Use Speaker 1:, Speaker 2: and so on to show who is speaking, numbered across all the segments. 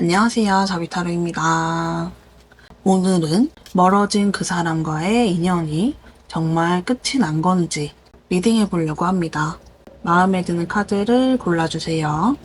Speaker 1: 안녕하세요. 자비타로입니다. 오늘은 멀어진 그 사람과의 인연이 정말 끝이 난 건지 리딩해 보려고 합니다. 마음에 드는 카드를 골라주세요.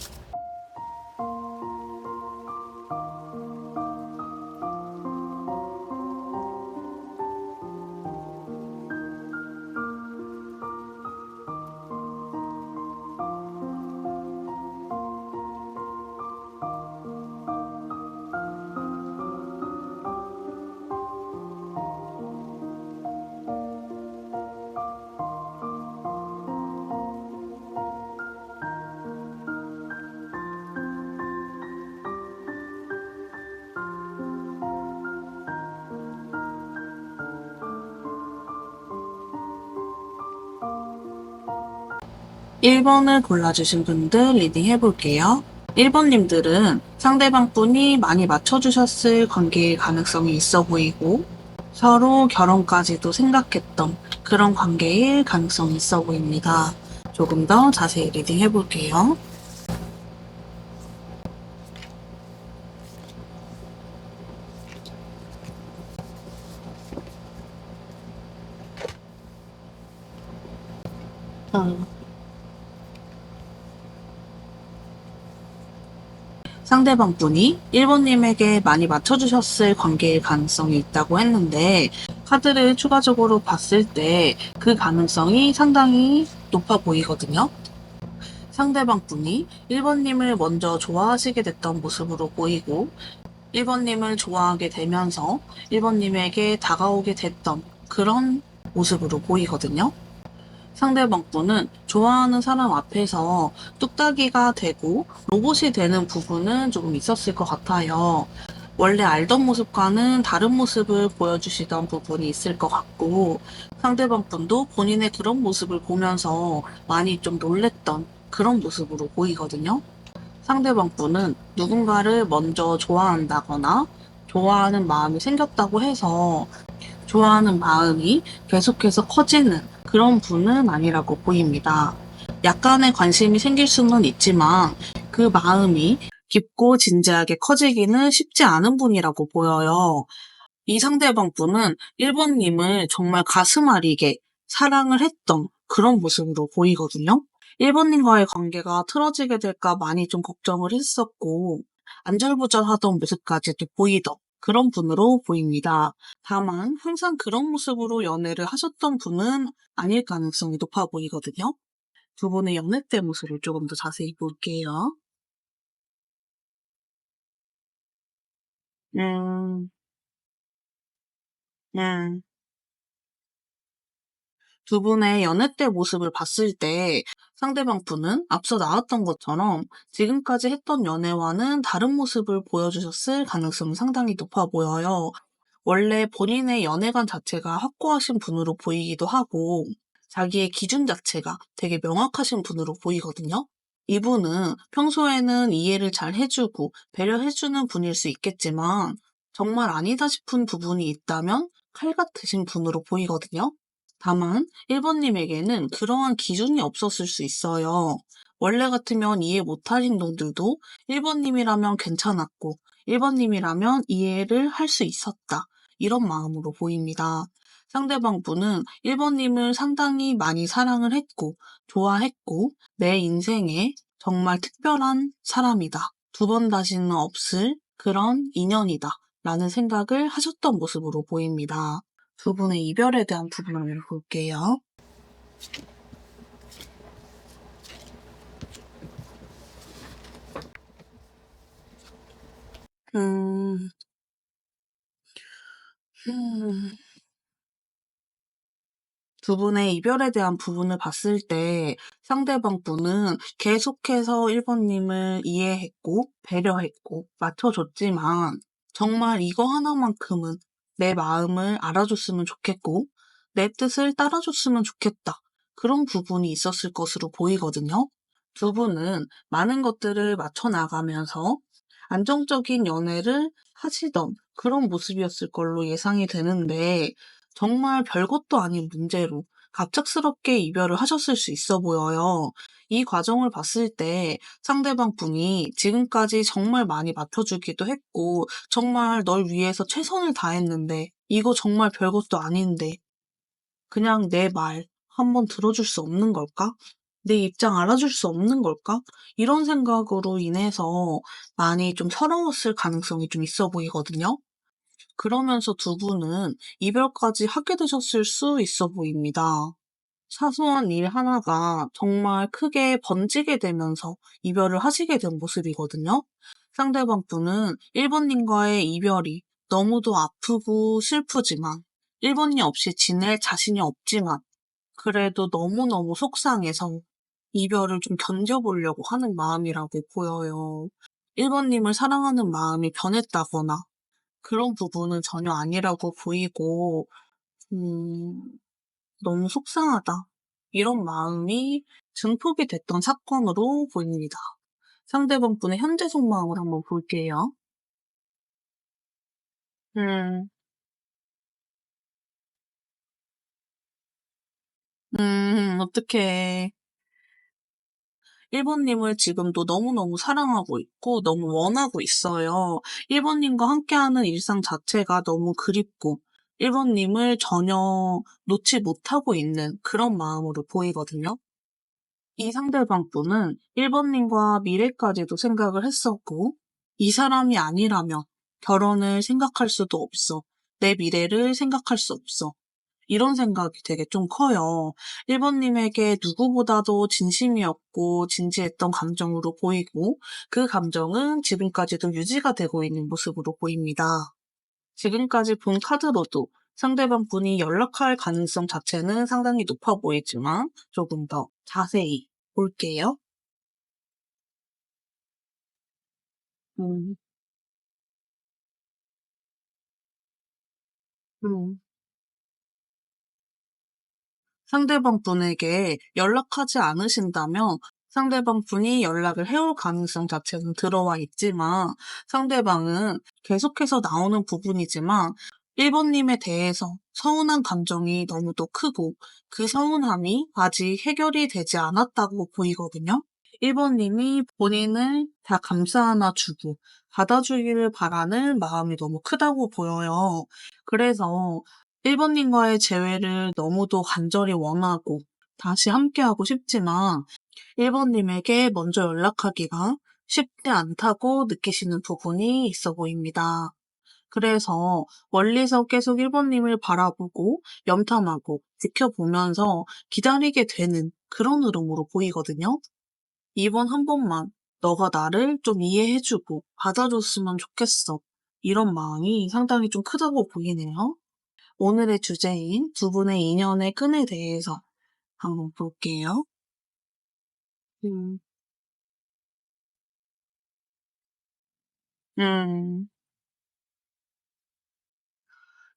Speaker 1: 1번을 골라주신 분들 리딩 해볼게요. 1번님들은 상대방 분이 많이 맞춰주셨을 관계일 가능성이 있어 보이고 서로 결혼까지도 생각했던 그런 관계일 가능성이 있어 보입니다. 조금 더 자세히 리딩 해볼게요. 상대방 분이 1번님에게 많이 맞춰주셨을 관계일 가능성이 있다고 했는데 카드를 추가적으로 봤을 때 그 가능성이 상당히 높아 보이거든요. 상대방 분이 1번님을 먼저 좋아하시게 됐던 모습으로 보이고 1번님을 좋아하게 되면서 1번님에게 다가오게 됐던 그런 모습으로 보이거든요. 상대방 분은 좋아하는 사람 앞에서 뚝딱이가 되고 로봇이 되는 부분은 조금 있었을 것 같아요. 원래 알던 모습과는 다른 모습을 보여주시던 부분이 있을 것 같고 상대방 분도 본인의 그런 모습을 보면서 많이 좀 놀랬던 그런 모습으로 보이거든요. 상대방 분은 누군가를 먼저 좋아한다거나 좋아하는 마음이 생겼다고 해서 좋아하는 마음이 계속해서 커지는 그런 분은 아니라고 보입니다. 약간의 관심이 생길 수는 있지만 그 마음이 깊고 진지하게 커지기는 쉽지 않은 분이라고 보여요. 이 상대방 분은 1번님을 정말 가슴 아리게 사랑을 했던 그런 모습으로 보이거든요. 1번님과의 관계가 틀어지게 될까 많이 좀 걱정을 했었고 안절부절하던 모습까지도 보이던 그런 분으로 보입니다. 다만 항상 그런 모습으로 연애를 하셨던 분은 아닐 가능성이 높아 보이거든요. 두 분의 연애 때 모습을 조금 더 자세히 볼게요. 음, 음. 두 분의 연애 때 모습을 봤을 때 상대방 분은 앞서 나왔던 것처럼 지금까지 했던 연애와는 다른 모습을 보여주셨을 가능성이 상당히 높아 보여요. 원래 본인의 연애관 자체가 확고하신 분으로 보이기도 하고 자기의 기준 자체가 되게 명확하신 분으로 보이거든요. 이분은 평소에는 이해를 잘 해주고 배려해주는 분일 수 있겠지만 정말 아니다 싶은 부분이 있다면 칼 같으신 분으로 보이거든요. 다만 1번님에게는 그러한 기준이 없었을 수 있어요. 원래 같으면 이해 못할 행동들도 1번님이라면 괜찮았고 1번님이라면 이해를 할 수 있었다. 이런 마음으로 보입니다. 상대방 분은 1번님을 상당히 많이 사랑을 했고 좋아했고 내 인생에 정말 특별한 사람이다. 두 번 다시는 없을 그런 인연이다. 라는 생각을 하셨던 모습으로 보입니다. 두 분의 이별에 대한 부분을 볼게요. 음, 음, 두 분의 이별에 대한 부분을 봤을 때 상대방 분은 계속해서 1번님을 이해했고 배려했고 맞춰줬지만 정말 이거 하나만큼은 내 마음을 알아줬으면 좋겠고 내 뜻을 따라줬으면 좋겠다. 그런 부분이 있었을 것으로 보이거든요. 두 분은 많은 것들을 맞춰 나가면서 안정적인 연애를 하시던 그런 모습이었을 걸로 예상이 되는데 정말 별것도 아닌 문제로 갑작스럽게 이별을 하셨을 수 있어 보여요. 이 과정을 봤을 때 상대방 분이 지금까지 정말 많이 맞춰주기도 했고, 정말 널 위해서 최선을 다했는데, 이거 정말 별것도 아닌데, 그냥 내 말 한번 들어줄 수 없는 걸까? 내 입장 알아줄 수 없는 걸까? 이런 생각으로 인해서 많이 좀 서러웠을 가능성이 좀 있어 보이거든요. 그러면서 두 분은 이별까지 하게 되셨을 수 있어 보입니다. 사소한 일 하나가 정말 크게 번지게 되면서 이별을 하시게 된 모습이거든요. 상대방 분은 1번님과의 이별이 너무도 아프고 슬프지만, 1번님 없이 지낼 자신이 없지만, 그래도 너무너무 속상해서 이별을 좀 견뎌보려고 하는 마음이라고 보여요. 1번님을 사랑하는 마음이 변했다거나 그런 부분은 전혀 아니라고 보이고, 음, 너무 속상하다. 이런 마음이 증폭이 됐던 사건으로 보입니다. 상대방 분의 현재 속마음을 한번 볼게요. 어떡해. 1번님을 지금도 너무너무 사랑하고 있고 너무 원하고 있어요. 1번님과 함께하는 일상 자체가 너무 그립고 1번님을 전혀 놓지 못하고 있는 그런 마음으로 보이거든요. 이 상대방 분은 1번님과 미래까지도 생각을 했었고, 이 사람이 아니라면 결혼을 생각할 수도 없어. 내 미래를 생각할 수 없어. 이런 생각이 되게 좀 커요. 1번님에게 누구보다도 진심이었고 진지했던 감정으로 보이고, 그 감정은 지금까지도 유지가 되고 있는 모습으로 보입니다. 지금까지 본 카드로도 상대방 분이 연락할 가능성 자체는 상당히 높아 보이지만 조금 더 자세히 볼게요. 음, 음. 상대방 분에게 연락하지 않으신다면 상대방 분이 연락을 해올 가능성 자체는 들어와 있지만 상대방은 계속해서 나오는 부분이지만 1번님에 대해서 서운한 감정이 너무도 크고 그 서운함이 아직 해결이 되지 않았다고 보이거든요. 1번님이 본인을 다 감싸 안아주고 받아주기를 바라는 마음이 너무 크다고 보여요. 그래서 1번님과의 재회를 너무도 간절히 원하고 다시 함께하고 싶지만 1번님에게 먼저 연락하기가 쉽지 않다고 느끼시는 부분이 있어 보입니다. 그래서 멀리서 계속 1번님을 바라보고 염탐하고 지켜보면서 기다리게 되는 그런 흐름으로 보이거든요. 이번 한 번만 너가 나를 좀 이해해주고 받아줬으면 좋겠어. 이런 마음이 상당히 좀 크다고 보이네요. 오늘의 주제인 두 분의 인연의 끈에 대해서 한번 볼게요. 음, 음,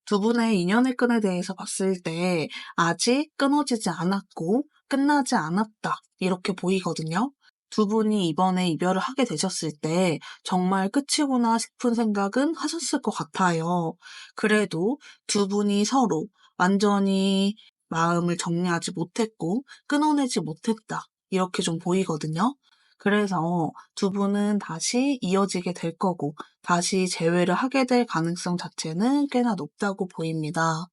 Speaker 1: 두 분의 인연의 끈에 대해서 봤을 때 아직 끊어지지 않았고 끝나지 않았다. 이렇게 보이거든요. 두 분이 이번에 이별을 하게 되셨을 때 정말 끝이구나 싶은 생각은 하셨을 것 같아요. 그래도 두 분이 서로 완전히 마음을 정리하지 못했고 끊어내지 못했다. 이렇게 좀 보이거든요. 그래서 두 분은 다시 이어지게 될 거고 다시 재회를 하게 될 가능성 자체는 꽤나 높다고 보입니다.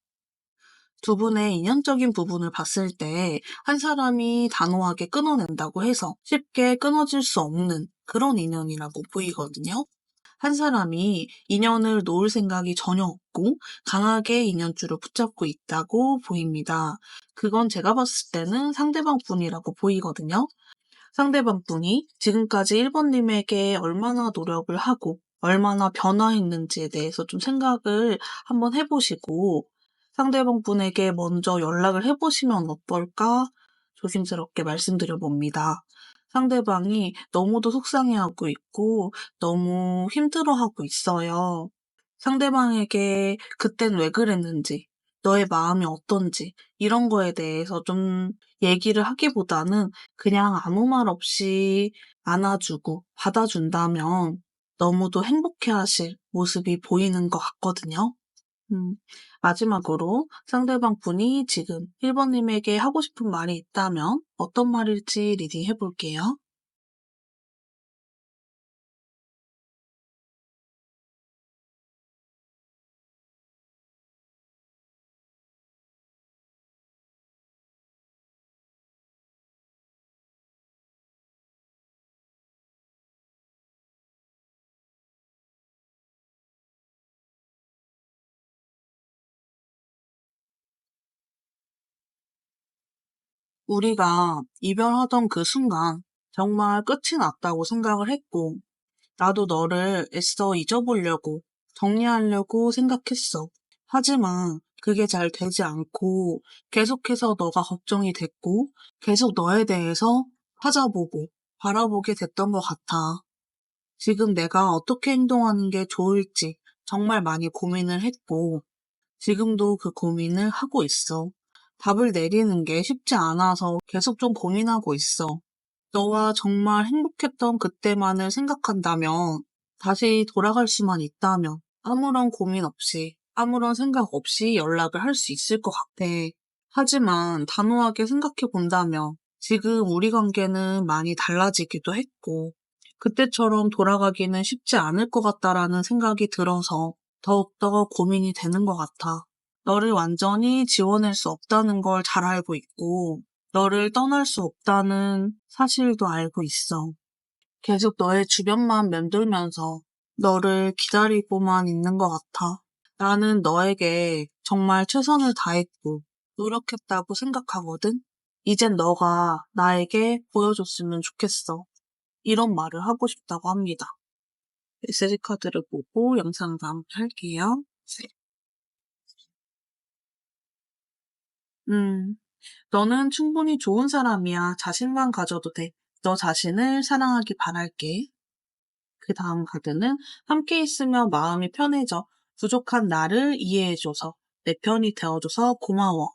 Speaker 1: 두 분의 인연적인 부분을 봤을 때 한 사람이 단호하게 끊어낸다고 해서 쉽게 끊어질 수 없는 그런 인연이라고 보이거든요. 한 사람이 인연을 놓을 생각이 전혀 없고 강하게 인연줄을 붙잡고 있다고 보입니다. 그건 제가 봤을 때는 상대방 분이라고 보이거든요. 상대방 분이 지금까지 1번님에게 얼마나 노력을 하고 얼마나 변화했는지에 대해서 좀 생각을 한번 해보시고 상대방 분에게 먼저 연락을 해보시면 어떨까 조심스럽게 말씀드려 봅니다. 상대방이 너무도 속상해하고 있고 너무 힘들어하고 있어요. 상대방에게 그땐 왜 그랬는지, 너의 마음이 어떤지, 이런 거에 대해서 좀 얘기를 하기보다는 그냥 아무 말 없이 안아주고 받아준다면 너무도 행복해 하실 모습이 보이는 것 같거든요. 음, 마지막으로 상대방 분이 지금 1번님에게 하고 싶은 말이 있다면 어떤 말일지 리딩 해볼게요. 우리가 이별하던 그 순간 정말 끝이 났다고 생각을 했고, 나도 너를 애써 잊어보려고, 정리하려고 생각했어. 하지만 그게 잘 되지 않고 계속해서 너가 걱정이 됐고, 계속 너에 대해서 찾아보고 바라보게 됐던 것 같아. 지금 내가 어떻게 행동하는 게 좋을지 정말 많이 고민을 했고, 지금도 그 고민을 하고 있어. 답을 내리는 게 쉽지 않아서 계속 좀 고민하고 있어. 너와 정말 행복했던 그때만을 생각한다면, 다시 돌아갈 수만 있다면, 아무런 고민 없이, 아무런 생각 없이 연락을 할 수 있을 것 같아. 하지만 단호하게 생각해 본다면, 지금 우리 관계는 많이 달라지기도 했고, 그때처럼 돌아가기는 쉽지 않을 것 같다라는 생각이 들어서 더욱더 고민이 되는 것 같아. 너를 완전히 지워낼 수 없다는 걸 잘 알고 있고, 너를 떠날 수 없다는 사실도 알고 있어. 계속 너의 주변만 맴돌면서 너를 기다리고만 있는 것 같아. 나는 너에게 정말 최선을 다했고 노력했다고 생각하거든. 이젠 너가 나에게 보여줬으면 좋겠어. 이런 말을 하고 싶다고 합니다. 메시지 카드를 보고 영상 마무리할게요. 음, 너는 충분히 좋은 사람이야. 자신만 가져도 돼. 너 자신을 사랑하기 바랄게. 그 다음 카드는 함께 있으면 마음이 편해져. 부족한 나를 이해해줘서 내 편이 되어줘서 고마워.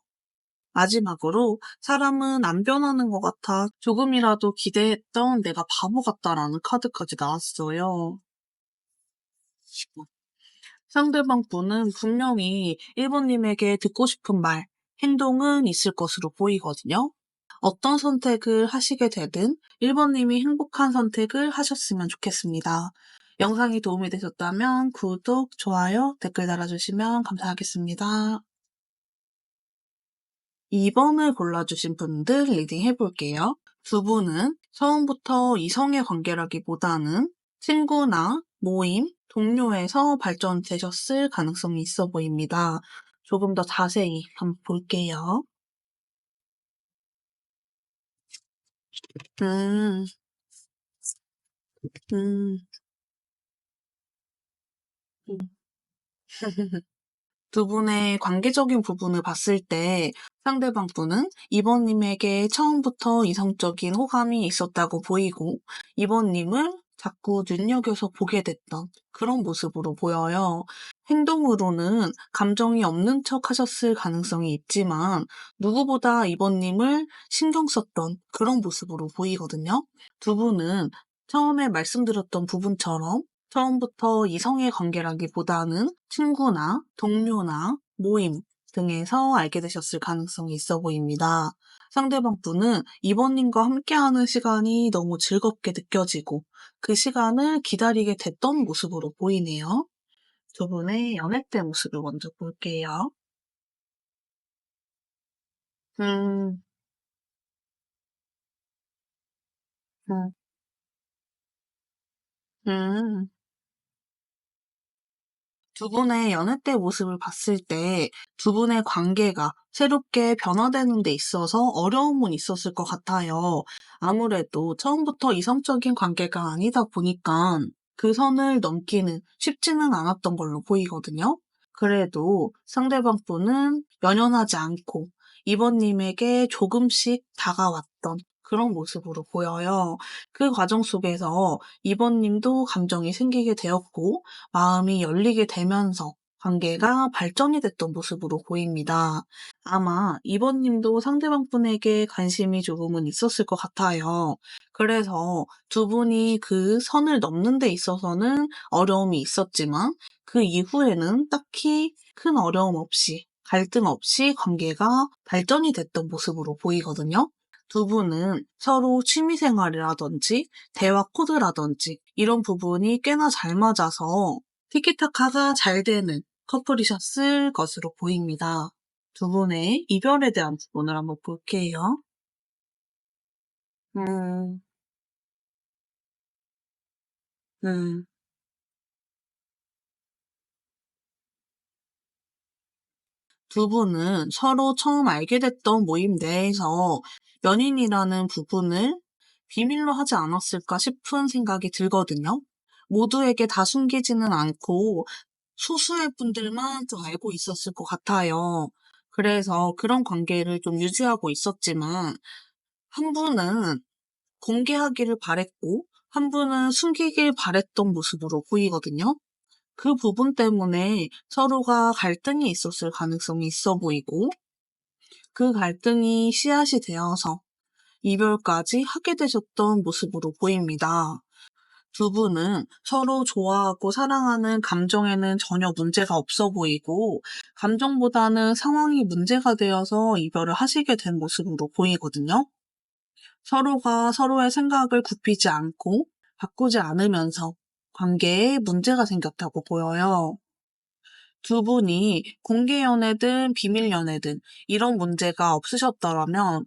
Speaker 1: 마지막으로 사람은 안 변하는 것 같아. 조금이라도 기대했던 내가 바보 같다라는 카드까지 나왔어요. 상대방 분은 분명히 1번님에게 듣고 싶은 말, 행동은 있을 것으로 보이거든요. 어떤 선택을 하시게 되든 1번님이 행복한 선택을 하셨으면 좋겠습니다. 영상이 도움이 되셨다면 구독, 좋아요, 댓글 달아주시면 감사하겠습니다. 2번을 골라주신 분들 리딩 해볼게요. 두 분은 처음부터 이성의 관계라기보다는 친구나 모임, 동료에서 발전되셨을 가능성이 있어 보입니다. 조금 더 자세히 한번 볼게요. 음, 음, 음. 두 분의 관계적인 부분을 봤을 때 상대방 분은 이번님에게 처음부터 이성적인 호감이 있었다고 보이고 이번님을 자꾸 눈여겨서 보게 됐던 그런 모습으로 보여요. 행동으로는 감정이 없는 척 하셨을 가능성이 있지만 누구보다 이번님을 신경 썼던 그런 모습으로 보이거든요. 두 분은 처음에 말씀드렸던 부분처럼 처음부터 이성의 관계라기보다는 친구나 동료나 모임 등에서 알게 되셨을 가능성이 있어 보입니다. 상대방 분은 이번님과 함께하는 시간이 너무 즐겁게 느껴지고 그 시간을 기다리게 됐던 모습으로 보이네요. 두 분의 연애 때 모습을 먼저 볼게요. 음, 음, 음. 두 분의 연애 때 모습을 봤을 때 두 분의 관계가 새롭게 변화되는 데 있어서 어려움은 있었을 것 같아요. 아무래도 처음부터 이성적인 관계가 아니다 보니까 그 선을 넘기는 쉽지는 않았던 걸로 보이거든요. 그래도 상대방 분은 연연하지 않고 이번님에게 조금씩 다가왔던 그런 모습으로 보여요. 그 과정 속에서 이번님도 감정이 생기게 되었고 마음이 열리게 되면서 관계가 발전이 됐던 모습으로 보입니다. 아마 이번님도 상대방 분에게 관심이 조금은 있었을 것 같아요. 그래서 두 분이 그 선을 넘는 데 있어서는 어려움이 있었지만 그 이후에는 딱히 큰 어려움 없이, 갈등 없이 관계가 발전이 됐던 모습으로 보이거든요. 두 분은 서로 취미생활이라든지 대화 코드라든지 이런 부분이 꽤나 잘 맞아서 티키타카가 잘 되는 커플이셨을 것으로 보입니다. 두 분의 이별에 대한 부분을 한번 볼게요. 음, 음. 두 분은 서로 처음 알게 됐던 모임 내에서 연인이라는 부분을 비밀로 하지 않았을까 싶은 생각이 들거든요. 모두에게 다 숨기지는 않고 소수의 분들만 좀 알고 있었을 것 같아요. 그래서 그런 관계를 좀 유지하고 있었지만 한 분은 공개하기를 바랬고 한 분은 숨기길 바랬던 모습으로 보이거든요. 그 부분 때문에 서로가 갈등이 있었을 가능성이 있어 보이고 그 갈등이 씨앗이 되어서 이별까지 하게 되셨던 모습으로 보입니다. 두 분은 서로 좋아하고 사랑하는 감정에는 전혀 문제가 없어 보이고 감정보다는 상황이 문제가 되어서 이별을 하시게 된 모습으로 보이거든요. 서로가 서로의 생각을 굽히지 않고 바꾸지 않으면서 관계에 문제가 생겼다고 보여요. 두 분이 공개 연애든 비밀 연애든 이런 문제가 없으셨더라면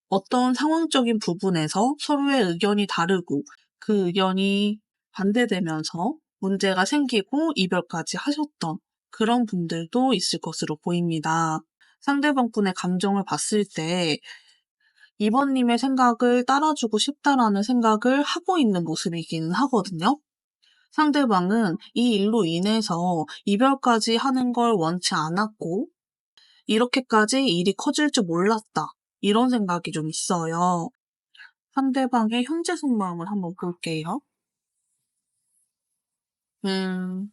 Speaker 1: 어떤 상황적인 부분에서 서로의 의견이 다르고 그 의견이 반대되면서 문제가 생기고 이별까지 하셨던 그런 분들도 있을 것으로 보입니다. 상대방 분의 감정을 봤을 때 이번님의 생각을 따라주고 싶다라는 생각을 하고 있는 모습이기는 하거든요. 상대방은 이 일로 인해서 이별까지 하는 걸 원치 않았고, 이렇게까지 일이 커질 줄 몰랐다. 이런 생각이 좀 있어요. 상대방의 현재 속마음을 한번 볼게요. 음,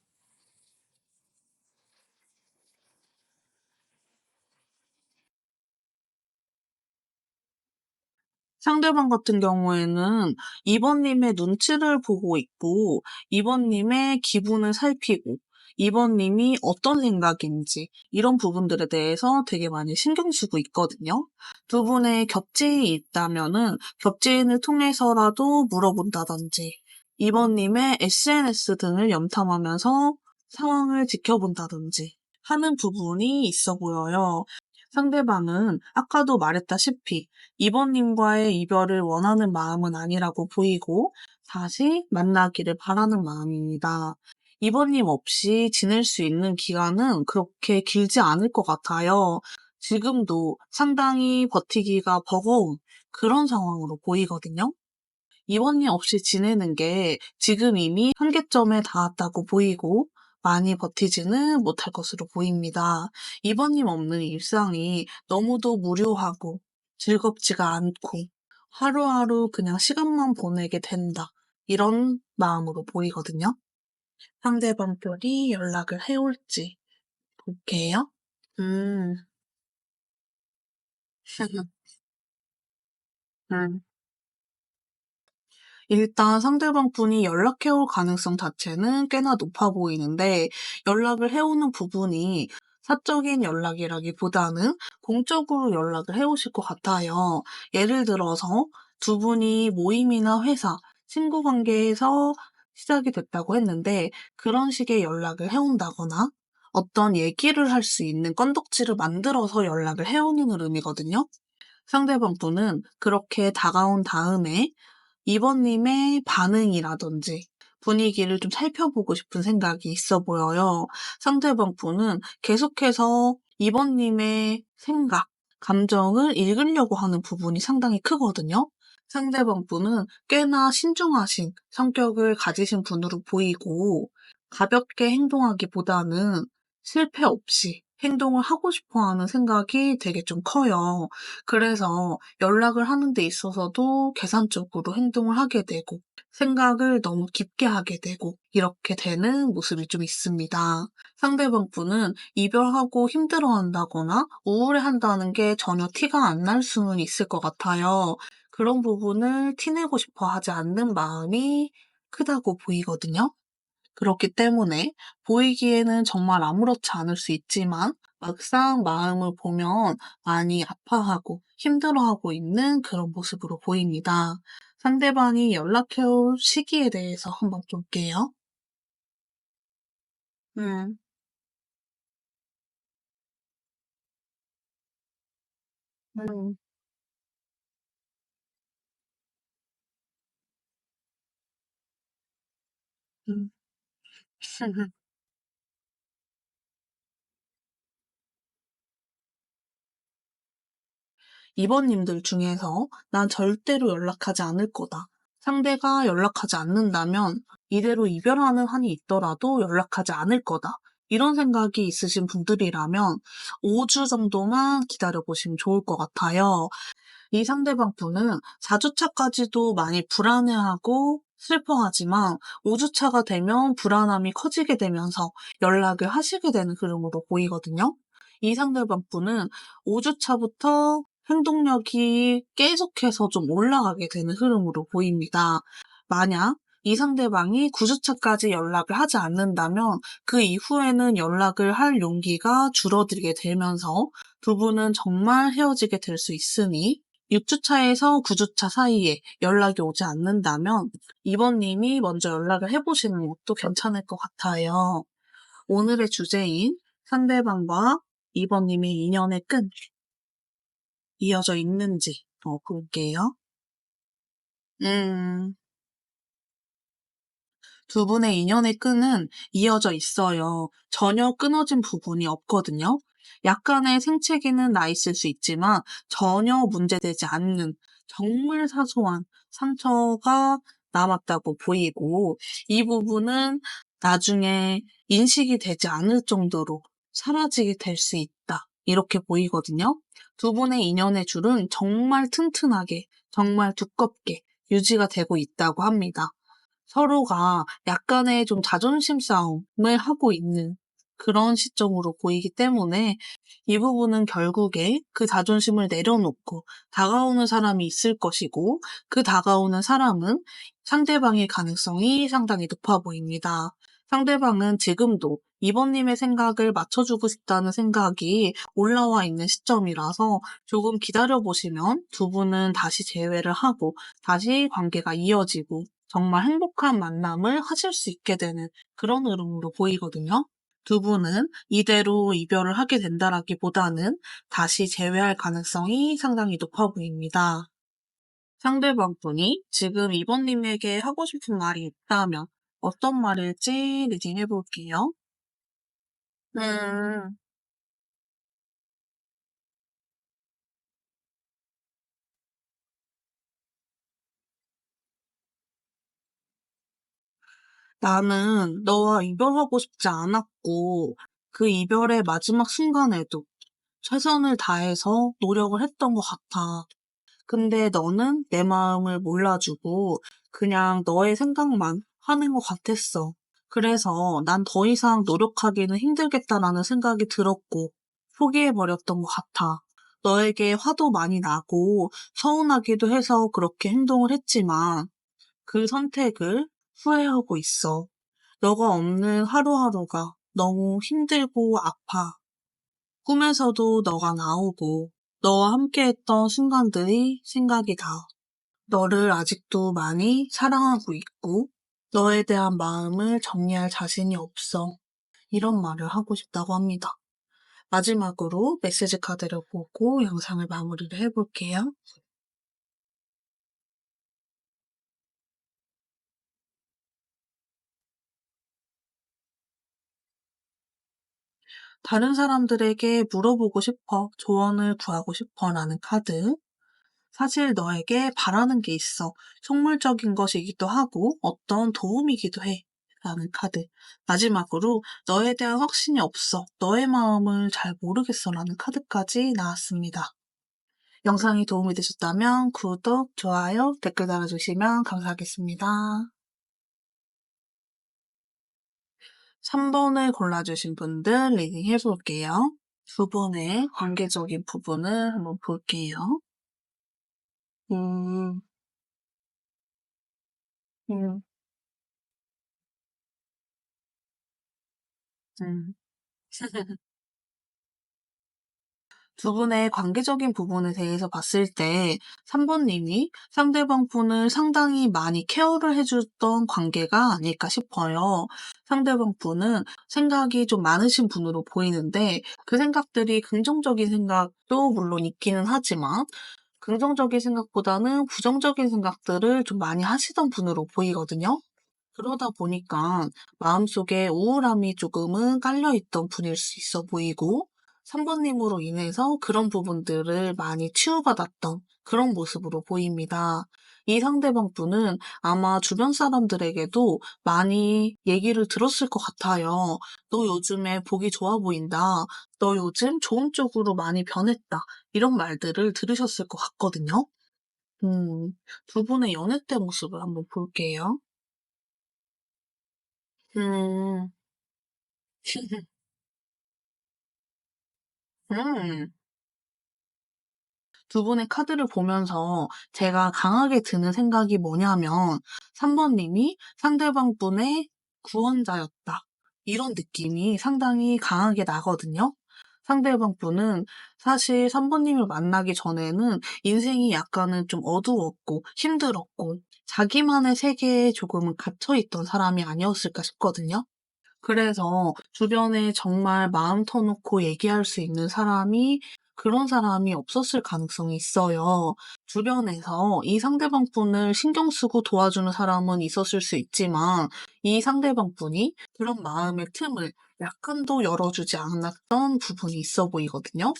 Speaker 1: 상대방 같은 경우에는 이번님의 눈치를 보고 있고, 이번님의 기분을 살피고, 이번님이 어떤 생각인지, 이런 부분들에 대해서 되게 많이 신경 쓰고 있거든요. 두 분의 겹치인이 있다면은, 겹치인을 통해서라도 물어본다든지, 이번님의 SNS 등을 염탐하면서 상황을 지켜본다든지 하는 부분이 있어 보여요. 상대방은 아까도 말했다시피 이번님과의 이별을 원하는 마음은 아니라고 보이고 다시 만나기를 바라는 마음입니다. 이번님 없이 지낼 수 있는 기간은 그렇게 길지 않을 것 같아요. 지금도 상당히 버티기가 버거운 그런 상황으로 보이거든요. 이번님 없이 지내는 게 지금 이미 한계점에 닿았다고 보이고 많이 버티지는 못할 것으로 보입니다. 이번님 없는 일상이 너무도 무료하고 즐겁지가 않고 하루하루 그냥 시간만 보내게 된다. 이런 마음으로 보이거든요. 상대방 별이 연락을 해올지 볼게요. 음, 음. 일단 상대방 분이 연락해올 가능성 자체는 꽤나 높아 보이는데 연락을 해오는 부분이 사적인 연락이라기보다는 공적으로 연락을 해오실 것 같아요. 예를 들어서 두 분이 모임이나 회사, 친구 관계에서 시작이 됐다고 했는데 그런 식의 연락을 해온다거나 어떤 얘기를 할 수 있는 건덕지를 만들어서 연락을 해오는 흐름이거든요. 상대방 분은 그렇게 다가온 다음에 이번님의 반응이라든지 분위기를 좀 살펴보고 싶은 생각이 있어 보여요. 상대방 분은 계속해서 이번님의 생각, 감정을 읽으려고 하는 부분이 상당히 크거든요. 상대방 분은 꽤나 신중하신 성격을 가지신 분으로 보이고 가볍게 행동하기보다는 실패 없이 행동을 하고 싶어 하는 생각이 되게 좀 커요. 그래서 연락을 하는 데 있어서도 계산적으로 행동을 하게 되고, 생각을 너무 깊게 하게 되고, 이렇게 되는 모습이 좀 있습니다. 상대방 분은 이별하고 힘들어한다거나 우울해한다는 게 전혀 티가 안 날 수는 있을 것 같아요. 그런 부분을 티내고 싶어 하지 않는 마음이 크다고 보이거든요. 그렇기 때문에 보이기에는 정말 아무렇지 않을 수 있지만 막상 마음을 보면 많이 아파하고 힘들어하고 있는 그런 모습으로 보입니다. 상대방이 연락해올 시기에 대해서 한번 볼게요. 음, 음, 음. 이번님들 중에서 난 절대로 연락하지 않을 거다. 상대가 연락하지 않는다면 이대로 이별하는 한이 있더라도 연락하지 않을 거다. 이런 생각이 있으신 분들이라면 5주 정도만 기다려보시면 좋을 것 같아요. 이 상대방 분은 4주차까지도 많이 불안해하고 슬퍼하지만 5주차가 되면 불안함이 커지게 되면서 연락을 하시게 되는 흐름으로 보이거든요. 이 상대방 분은 5주차부터 행동력이 계속해서 좀 올라가게 되는 흐름으로 보입니다. 만약 이 상대방이 9주차까지 연락을 하지 않는다면 그 이후에는 연락을 할 용기가 줄어들게 되면서 두 분은 정말 헤어지게 될 수 있으니 6주차에서 9주차 사이에 연락이 오지 않는다면 이번님이 먼저 연락을 해보시는 것도 괜찮을 것 같아요. 오늘의 주제인 상대방과 이번님의 인연의 끈 이어져 있는지 볼게요. 음, 두 분의 인연의 끈은 이어져 있어요. 전혀 끊어진 부분이 없거든요. 약간의 생채기는 나 있을 수 있지만 전혀 문제되지 않는 정말 사소한 상처가 남았다고 보이고 이 부분은 나중에 인식이 되지 않을 정도로 사라지게 될 수 있다. 이렇게 보이거든요. 두 분의 인연의 줄은 정말 튼튼하게, 정말 두껍게 유지가 되고 있다고 합니다. 서로가 약간의 좀 자존심 싸움을 하고 있는 그런 시점으로 보이기 때문에 이 부분은 결국에 그 자존심을 내려놓고 다가오는 사람이 있을 것이고 그 다가오는 사람은 상대방의 가능성이 상당히 높아 보입니다. 상대방은 지금도 이번님의 생각을 맞춰주고 싶다는 생각이 올라와 있는 시점이라서 조금 기다려보시면 두 분은 다시 재회를 하고 다시 관계가 이어지고 정말 행복한 만남을 하실 수 있게 되는 그런 흐름으로 보이거든요. 두 분은 이대로 이별을 하게 된다라기보다는 다시 재회할 가능성이 상당히 높아 보입니다. 상대방 분이 지금 이번님에게 하고 싶은 말이 있다면 어떤 말일지 리딩 해볼게요. 음, 나는 너와 이별하고 싶지 않았고 그 이별의 마지막 순간에도 최선을 다해서 노력을 했던 것 같아. 근데 너는 내 마음을 몰라주고 그냥 너의 생각만 하는 것 같았어. 그래서 난 더 이상 노력하기는 힘들겠다라는 생각이 들었고 포기해버렸던 것 같아. 너에게 화도 많이 나고 서운하기도 해서 그렇게 행동을 했지만 그 선택을 후회하고 있어. 너가 없는 하루하루가 너무 힘들고 아파. 꿈에서도 너가 나오고 너와 함께했던 순간들이 생각이 나. 너를 아직도 많이 사랑하고 있고 너에 대한 마음을 정리할 자신이 없어. 이런 말을 하고 싶다고 합니다. 마지막으로 메시지 카드를 보고 영상을 마무리를 해볼게요. 다른 사람들에게 물어보고 싶어, 조언을 구하고 싶어 라는 카드. 사실 너에게 바라는 게 있어. 속물적인 것이기도 하고 어떤 도움이기도 해. 라는 카드. 마지막으로 너에 대한 확신이 없어. 너의 마음을 잘 모르겠어. 라는 카드까지 나왔습니다. 영상이 도움이 되셨다면 구독, 좋아요, 댓글 달아주시면 감사하겠습니다. 3번을 골라주신 분들 리딩 해볼게요. 두 분의 관계적인 부분을 한번 볼게요. 음, 음, 음. 두 분의 관계적인 부분에 대해서 봤을 때 3번님이 상대방 분을 상당히 많이 케어를 해줬던 관계가 아닐까 싶어요. 상대방 분은 생각이 좀 많으신 분으로 보이는데 그 생각들이 긍정적인 생각도 물론 있기는 하지만 긍정적인 생각보다는 부정적인 생각들을 좀 많이 하시던 분으로 보이거든요. 그러다 보니까 마음속에 우울함이 조금은 깔려있던 분일 수 있어 보이고 3번님으로 인해서 그런 부분들을 많이 치유받았던 그런 모습으로 보입니다. 이 상대방 분은 아마 주변 사람들에게도 많이 얘기를 들었을 것 같아요. 너 요즘에 보기 좋아 보인다. 너 요즘 좋은 쪽으로 많이 변했다. 이런 말들을 들으셨을 것 같거든요. 음, 두 분의 연애 때 모습을 한번 볼게요. 음. 음. 두 분의 카드를 보면서 제가 강하게 드는 생각이 뭐냐면 3번님이 상대방 분의 구원자였다. 이런 느낌이 상당히 강하게 나거든요. 상대방 분은 사실 3번님을 만나기 전에는 인생이 약간은 좀 어두웠고 힘들었고 자기만의 세계에 조금은 갇혀있던 사람이 아니었을까 싶거든요. 그래서 주변에 정말 마음 터놓고 얘기할 수 있는 사람이 그런 사람이 없었을 가능성이 있어요. 주변에서 이 상대방 분을 신경 쓰고 도와주는 사람은 있었을 수 있지만 이 상대방 분이 그런 마음의 틈을 약간도 열어주지 않았던 부분이 있어 보이거든요.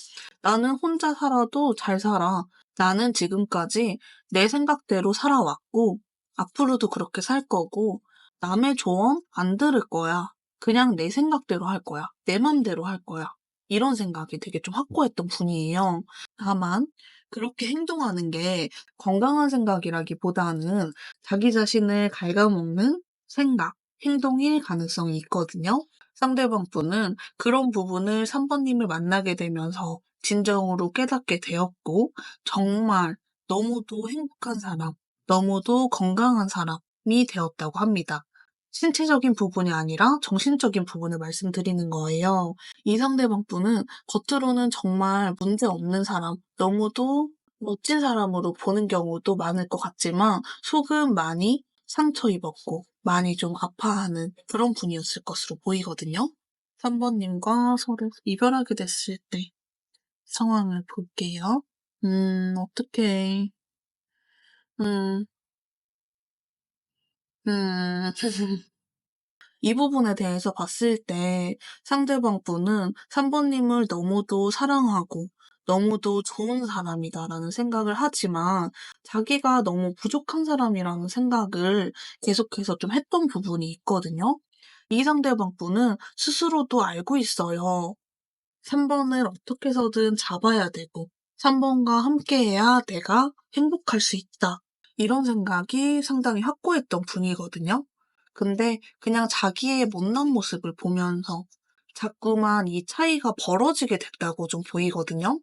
Speaker 1: 나는 혼자 살아도 잘 살아. 나는 지금까지 내 생각대로 살아왔고 앞으로도 그렇게 살 거고 남의 조언 안 들을 거야. 그냥 내 생각대로 할 거야. 내 맘대로 할 거야. 이런 생각이 되게 좀 확고했던 분이에요. 다만 그렇게 행동하는 게 건강한 생각이라기보다는 자기 자신을 갉아먹는 생각, 행동일 가능성이 있거든요. 상대방 분은 그런 부분을 3번님을 만나게 되면서 진정으로 깨닫게 되었고 정말 너무도 행복한 사람, 너무도 건강한 사람이 되었다고 합니다. 신체적인 부분이 아니라 정신적인 부분을 말씀드리는 거예요. 이 상대방 분은 겉으로는 정말 문제 없는 사람, 너무도 멋진 사람으로 보는 경우도 많을 것 같지만 속은 많이 상처 입었고 많이 좀 아파하는 그런 분이었을 것으로 보이거든요. 3번님과 서로 이별하게 됐을 때 상황을 볼게요. 어떡해. 음, 음. 이 부분에 대해서 봤을 때 상대방 분은 3번님을 너무도 사랑하고 너무도 좋은 사람이다라는 생각을 하지만 자기가 너무 부족한 사람이라는 생각을 계속해서 좀 했던 부분이 있거든요. 이 상대방 분은 스스로도 알고 있어요. 3번을 어떻게 해서든 잡아야 되고 3번과 함께해야 내가 행복할 수 있다. 이런 생각이 상당히 확고했던 분이거든요. 근데 그냥 자기의 못난 모습을 보면서 자꾸만 이 차이가 벌어지게 됐다고 좀 보이거든요.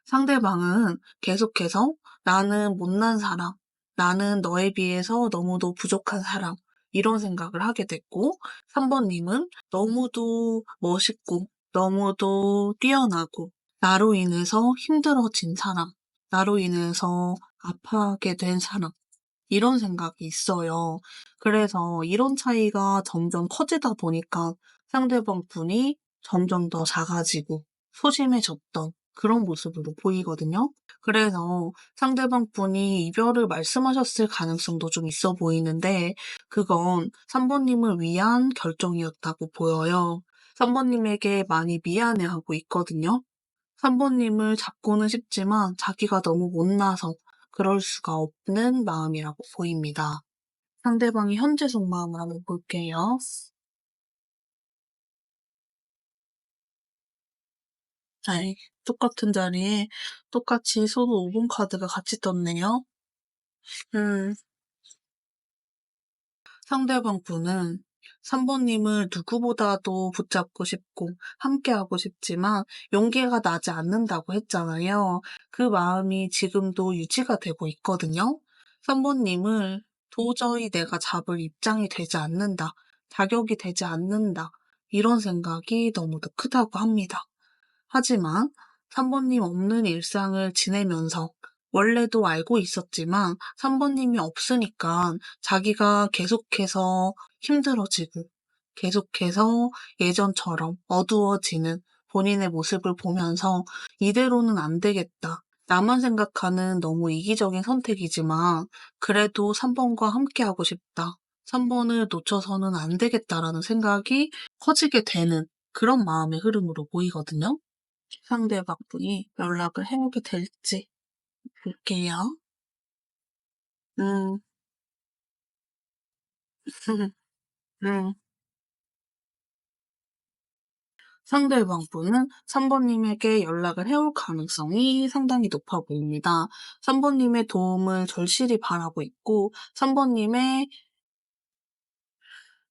Speaker 1: 상대방은 계속해서 나는 못난 사람, 나는 너에 비해서 너무도 부족한 사람, 이런 생각을 하게 됐고, 3번님은 너무도 멋있고, 너무도 뛰어나고, 나로 인해서 힘들어진 사람, 나로 인해서 아파하게 된 사람, 이런 생각이 있어요. 그래서 이런 차이가 점점 커지다 보니까 상대방 분이 점점 더 작아지고 소심해졌던 그런 모습으로 보이거든요. 그래서 상대방 분이 이별을 말씀하셨을 가능성도 좀 있어 보이는데 그건 3번님을 위한 결정이었다고 보여요. 3번님에게 많이 미안해하고 있거든요. 3번님을 잡고는 싶지만 자기가 너무 못나서 그럴 수가 없는 마음이라고 보입니다. 상대방의 현재 속마음을 한번 볼게요. 네. 똑같은 자리에 똑같이 서로 5번 카드가 같이 떴네요. 음. 상대방 분은 3번 님을 누구보다도 붙잡고 싶고 함께하고 싶지만 용기가 나지 않는다고 했잖아요. 그 마음이 지금도 유지가 되고 있거든요. 3번 님을 도저히 내가 잡을 입장이 되지 않는다. 자격이 되지 않는다. 이런 생각이 너무도 크다고 합니다. 하지만 3번님 없는 일상을 지내면서 원래도 알고 있었지만 3번님이 없으니까 자기가 계속해서 힘들어지고 계속해서 예전처럼 어두워지는 본인의 모습을 보면서 이대로는 안 되겠다. 나만 생각하는 너무 이기적인 선택이지만 그래도 3번과 함께하고 싶다. 3번을 놓쳐서는 안 되겠다라는 생각이 커지게 되는 그런 마음의 흐름으로 보이거든요. 상대방분이 연락을 해오게 될지 볼게요. 음, 음. 상대방분은 3번님에게 연락을 해올 가능성이 상당히 높아 보입니다. 3번님의 도움을 절실히 바라고 있고, 3번님의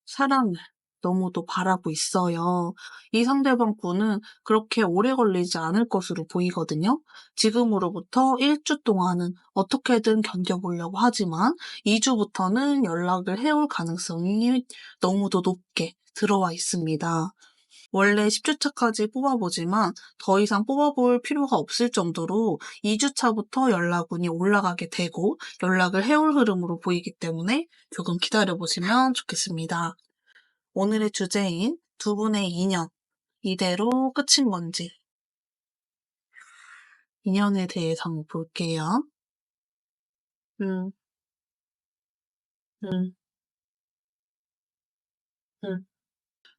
Speaker 1: 사랑을 너무도 바라고 있어요. 이 상대방 분은 그렇게 오래 걸리지 않을 것으로 보이거든요. 지금으로부터 1주 동안은 어떻게든 견뎌보려고 하지만 2주부터는 연락을 해올 가능성이 너무도 높게 들어와 있습니다. 원래 10주차까지 뽑아보지만 더 이상 뽑아볼 필요가 없을 정도로 2주차부터 연락운이 올라가게 되고 연락을 해올 흐름으로 보이기 때문에 조금 기다려보시면 좋겠습니다. 오늘의 주제인 두 분의 인연, 이대로 끝인 건지, 인연에 대해서 한번 볼게요. 음, 음, 음.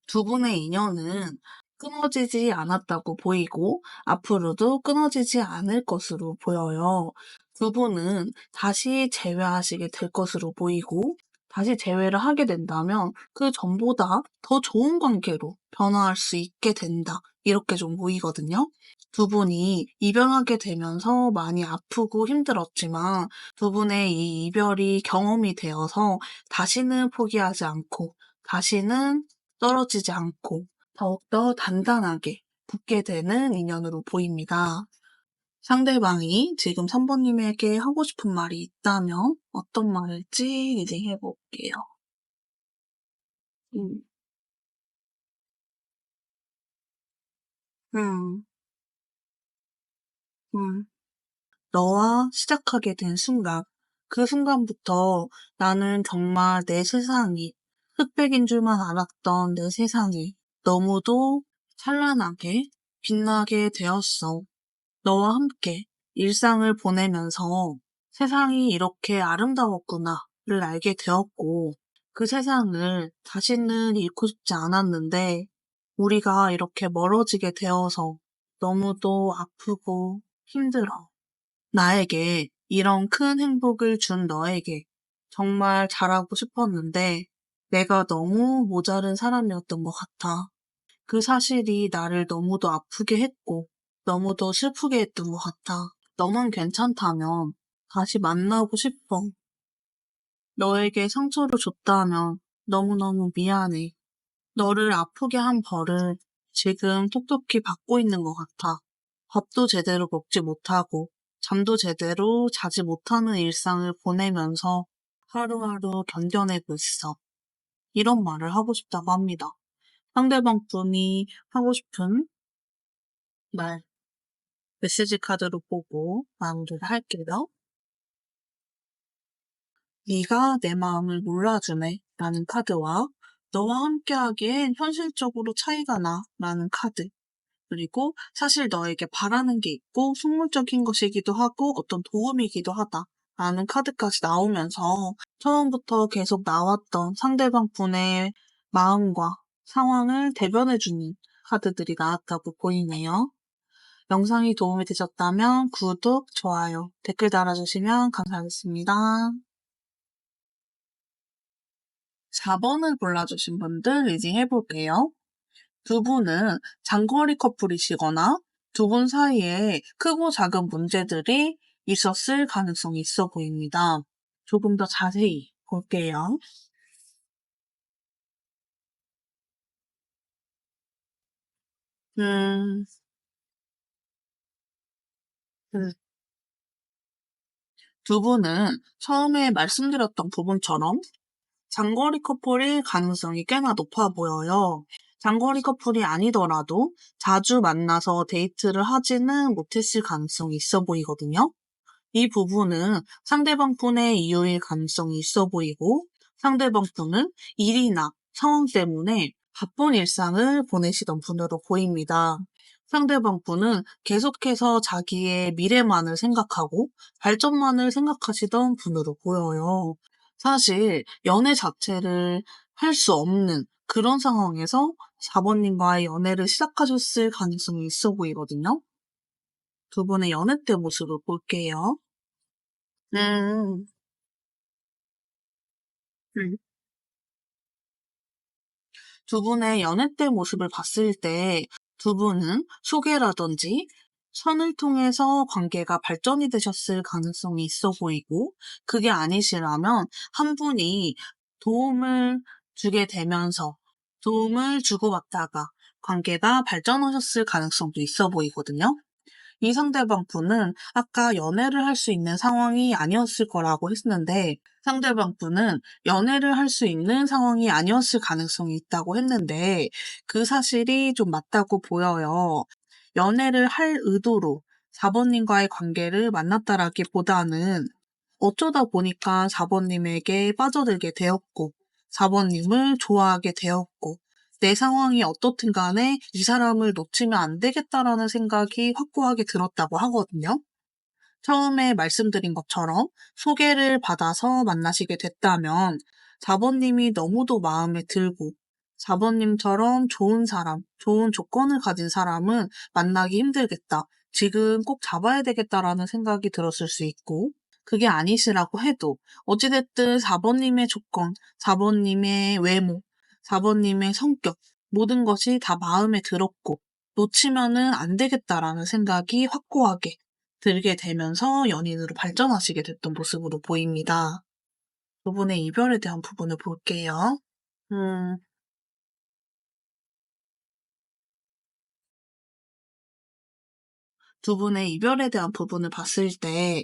Speaker 1: 두 분의 인연은 끊어지지 않았다고 보이고, 앞으로도 끊어지지 않을 것으로 보여요. 두 분은 다시 재회하시게 될 것으로 보이고, 다시 재회를 하게 된다면 그 전보다 더 좋은 관계로 변화할 수 있게 된다. 이렇게 좀 보이거든요. 두 분이 이별하게 되면서 많이 아프고 힘들었지만 두 분의 이 이별이 경험이 되어서 다시는 포기하지 않고 다시는 떨어지지 않고 더욱더 단단하게 붙게 되는 인연으로 보입니다. 상대방이 지금 3번님에게 하고 싶은 말이 있다면 어떤 말일지 리딩해 볼게요. 음, 음, 음. 너와 시작하게 된 순간, 그 순간부터 나는 정말 내 세상이, 흑백인 줄만 알았던 내 세상이 너무도 찬란하게 빛나게 되었어. 너와 함께 일상을 보내면서 세상이 이렇게 아름다웠구나를 알게 되었고, 그 세상을 다시는 잃고 싶지 않았는데, 우리가 이렇게 멀어지게 되어서 너무도 아프고 힘들어. 나에게 이런 큰 행복을 준 너에게 정말 잘하고 싶었는데 내가 너무 모자른 사람이었던 것 같아. 그 사실이 나를 너무도 아프게 했고 너무도 슬프게 했던 것 같아. 너만 괜찮다면 다시 만나고 싶어. 너에게 상처를 줬다면 너무너무 미안해. 너를 아프게 한 벌을 지금 톡톡히 받고 있는 것 같아. 밥도 제대로 먹지 못하고, 잠도 제대로 자지 못하는 일상을 보내면서 하루하루 견뎌내고 있어. 이런 말을 하고 싶다고 합니다. 상대방 분이 하고 싶은 말, 메시지 카드로 보고 마무리를 할게요. 네가 내 마음을 몰라주네 라는 카드와 너와 함께하기엔 현실적으로 차이가 나 라는 카드. 그리고 사실 너에게 바라는 게 있고 속물적인 것이기도 하고 어떤 도움이기도 하다. 라는 카드까지 나오면서 처음부터 계속 나왔던 상대방 분의 마음과 상황을 대변해주는 카드들이 나왔다고 보이네요. 영상이 도움이 되셨다면 구독, 좋아요, 댓글 달아주시면 감사하겠습니다. 4번을 골라주신 분들 리딩 해볼게요. 두 분은 장거리 커플이시거나 두 분 사이에 크고 작은 문제들이 있었을 가능성이 있어 보입니다. 조금 더 자세히 볼게요. 음, 그 두 분은 처음에 말씀드렸던 부분처럼 장거리 커플일 가능성이 꽤나 높아 보여요. 장거리 커플이 아니더라도 자주 만나서 데이트를 하지는 못했을 가능성이 있어 보이거든요. 이 부분은 상대방 분의 이유일 가능성이 있어 보이고 상대방 분은 일이나 상황 때문에 바쁜 일상을 보내시던 분으로 보입니다. 상대방 분은 계속해서 자기의 미래만을 생각하고 발전만을 생각하시던 분으로 보여요. 사실 연애 자체를 할 수 없는 그런 상황에서 4번님과의 연애를 시작하셨을 가능성이 있어 보이거든요. 두 분의 연애 때 모습을 볼게요. 음, 음. 두 분의 연애 때 모습을 봤을 때 두 분은 소개라든지 선을 통해서 관계가 발전이 되셨을 가능성이 있어 보이고 그게 아니시라면 한 분이 도움을 주게 되면서 도움을 주고받다가 관계가 발전하셨을 가능성도 있어 보이거든요. 이 상대방 분은 아까 연애를 할 수 있는 상황이 아니었을 거라고 했는데 상대방 분은 연애를 할 수 있는 상황이 아니었을 가능성이 있다고 했는데 그 사실이 좀 맞다고 보여요. 연애를 할 의도로 4번님과의 관계를 만났다라기보다는 어쩌다 보니까 4번님에게 빠져들게 되었고 4번님을 좋아하게 되었고 내 상황이 어떻든 간에 이 사람을 놓치면 안 되겠다라는 생각이 확고하게 들었다고 하거든요. 처음에 말씀드린 것처럼 소개를 받아서 만나시게 됐다면 4번님이 너무도 마음에 들고 4번님처럼 좋은 사람, 좋은 조건을 가진 사람은 만나기 힘들겠다. 지금 꼭 잡아야 되겠다라는 생각이 들었을 수 있고 그게 아니시라고 해도 어찌됐든 4번님의 조건, 4번님의 외모, 4번님의 성격 모든 것이 다 마음에 들었고 놓치면은 안 되겠다라는 생각이 확고하게 들게 되면서 연인으로 발전하시게 됐던 모습으로 보입니다. 두 분의 이별에 대한 부분을 볼게요. 음, 두 분의 이별에 대한 부분을 봤을 때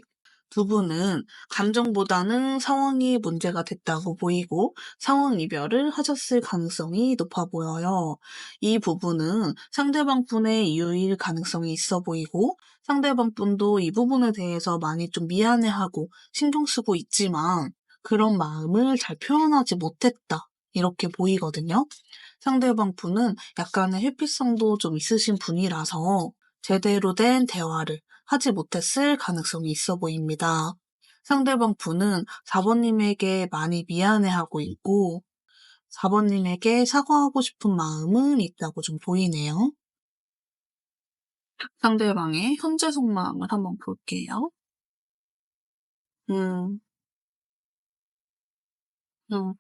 Speaker 1: 두 분은 감정보다는 상황이 문제가 됐다고 보이고 상황 이별을 하셨을 가능성이 높아 보여요. 이 부분은 상대방 분의 이유일 가능성이 있어 보이고 상대방 분도 이 부분에 대해서 많이 좀 미안해하고 신경 쓰고 있지만 그런 마음을 잘 표현하지 못했다. 이렇게 보이거든요. 상대방 분은 약간의 회피성도 좀 있으신 분이라서 제대로 된 대화를 하지 못했을 가능성이 있어 보입니다. 상대방 분은 4번님에게 많이 미안해하고 있고 4번님에게 사과하고 싶은 마음은 있다고 좀 보이네요. 상대방의 현재 속마음을 한번 볼게요. 음, 음.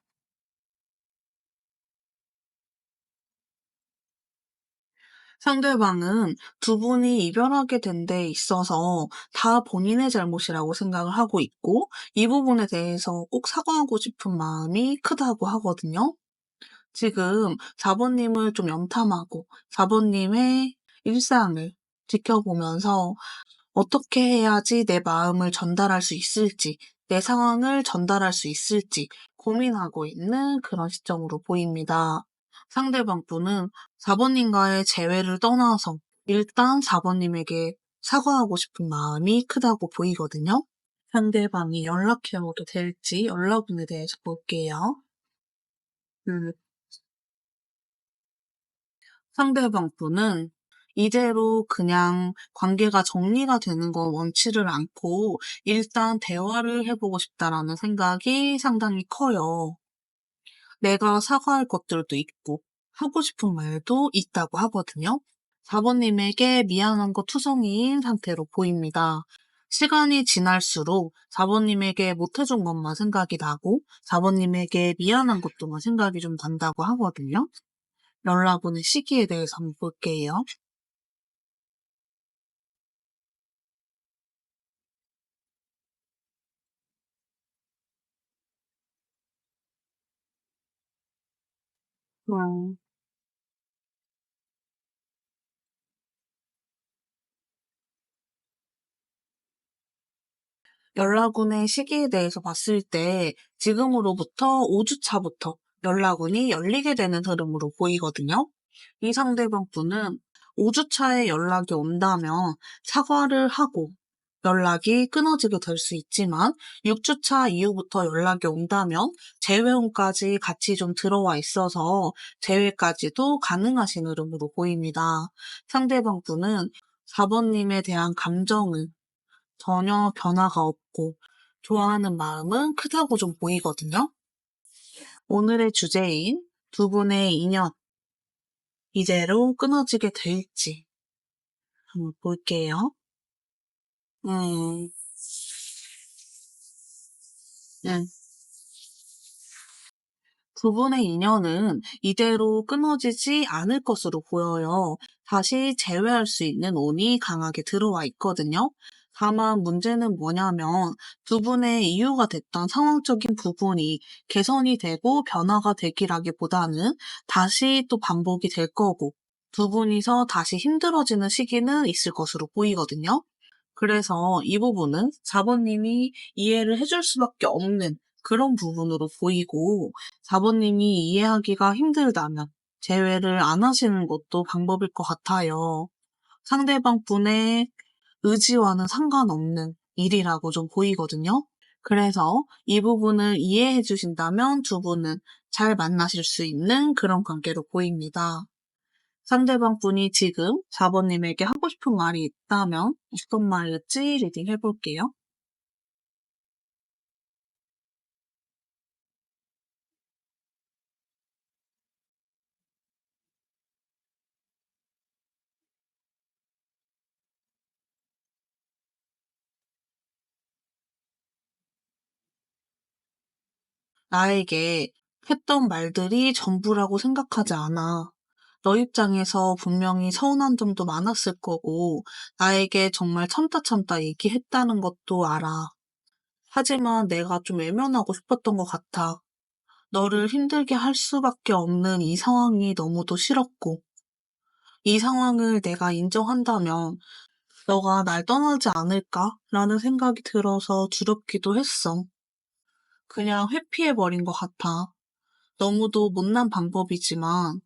Speaker 1: 상대방은 두 분이 이별하게 된 데 있어서 다 본인의 잘못이라고 생각을 하고 있고 이 부분에 대해서 꼭 사과하고 싶은 마음이 크다고 하거든요. 지금 4번님을 좀 염탐하고 4번님의 일상을 지켜보면서 어떻게 해야지 내 마음을 전달할 수 있을지, 내 상황을 전달할 수 있을지 고민하고 있는 그런 시점으로 보입니다. 상대방 분은 4번님과의 재회를 떠나서 일단 4번님에게 사과하고 싶은 마음이 크다고 보이거든요. 상대방이 연락해오게 될지 연락운에 대해서 볼게요. 음, 상대방 분은 이대로 그냥 관계가 정리가 되는 건 원치를 않고 일단 대화를 해보고 싶다라는 생각이 상당히 커요. 내가 사과할 것들도 있고 하고 싶은 말도 있다고 하거든요. 4번님에게 미안한 거 투성이인 상태로 보입니다. 시간이 지날수록 4번님에게 못해준 것만 생각이 나고 4번님에게 미안한 것도만 생각이 좀 난다고 하거든요. 연락 오는 시기에 대해서 한번 볼게요. 음, 연락운의 시기에 대해서 봤을 때 지금으로부터 5주 차부터 연락운이 열리게 되는 흐름으로 보이거든요. 이 상대방 분은 5주 차에 연락이 온다면 사과를 하고 연락이 끊어지게 될 수 있지만 6주 차 이후부터 연락이 온다면 재회원까지 같이 좀 들어와 있어서 재회까지도 가능하신 흐름으로 보입니다. 상대방 분은 4번님에 대한 감정은 전혀 변화가 없고 좋아하는 마음은 크다고 좀 보이거든요. 오늘의 주제인 두 분의 인연 이대로 끊어지게 될지 한번 볼게요. 음, 네. 두 분의 인연은 이대로 끊어지지 않을 것으로 보여요. 다시 재회할 수 있는 운이 강하게 들어와 있거든요. 다만 문제는 뭐냐면 두 분의 이유가 됐던 상황적인 부분이 개선이 되고 변화가 되기라기보다는 다시 또 반복이 될 거고 두 분이서 다시 힘들어지는 시기는 있을 것으로 보이거든요. 그래서 이 부분은 자본님이 이해를 해줄 수밖에 없는 그런 부분으로 보이고, 자본님이 이해하기가 힘들다면 제외를 안 하시는 것도 방법일 것 같아요. 상대방 분의 의지와는 상관없는 일이라고 좀 보이거든요. 그래서 이 부분을 이해해 주신다면 두 분은 잘 만나실 수 있는 그런 관계로 보입니다. 상대방 분이 지금 4번님에게 하고 싶은 말이 있다면 어떤 말일지 리딩 해볼게요. 나에게 했던 말들이 전부라고 생각하지 않아. 너 입장에서 분명히 서운한 점도 많았을 거고, 나에게 정말 참다 참다 얘기했다는 것도 알아. 하지만 내가 좀 외면하고 싶었던 것 같아. 너를 힘들게 할 수밖에 없는 이 상황이 너무도 싫었고, 이 상황을 내가 인정한다면 너가 날 떠나지 않을까라는 생각이 들어서 두렵기도 했어. 그냥 회피해버린 것 같아. 너무도 못난 방법이지만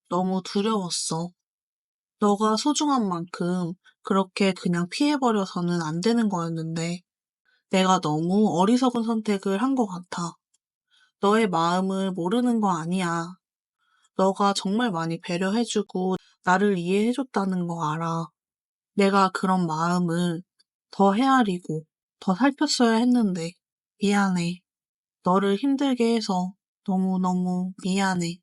Speaker 1: 너무 두려웠어. 너가 소중한 만큼 그렇게 그냥 피해버려서는 안 되는 거였는데 내가 너무 어리석은 선택을 한 것 같아. 너의 마음을 모르는 거 아니야. 너가 정말 많이 배려해주고 나를 이해해줬다는 거 알아. 내가 그런 마음을 더 헤아리고 더 살폈어야 했는데 미안해. 너를 힘들게 해서 너무너무 미안해.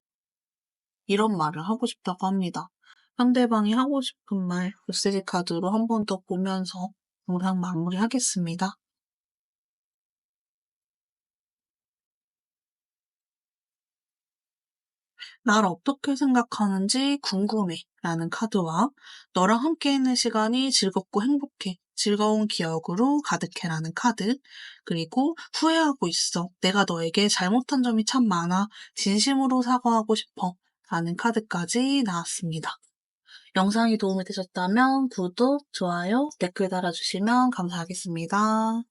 Speaker 1: 이런 말을 하고 싶다고 합니다. 상대방이 하고 싶은 말 메시지 카드로 한 번 더 보면서 영상 마무리하겠습니다. 날 어떻게 생각하는지 궁금해 라는 카드와 너랑 함께 있는 시간이 즐겁고 행복해. 즐거운 기억으로 가득해 라는 카드. 그리고 후회하고 있어. 내가 너에게 잘못한 점이 참 많아. 진심으로 사과하고 싶어. 라는 카드까지 나왔습니다. 영상이 도움이 되셨다면 구독, 좋아요, 댓글 달아주시면 감사하겠습니다.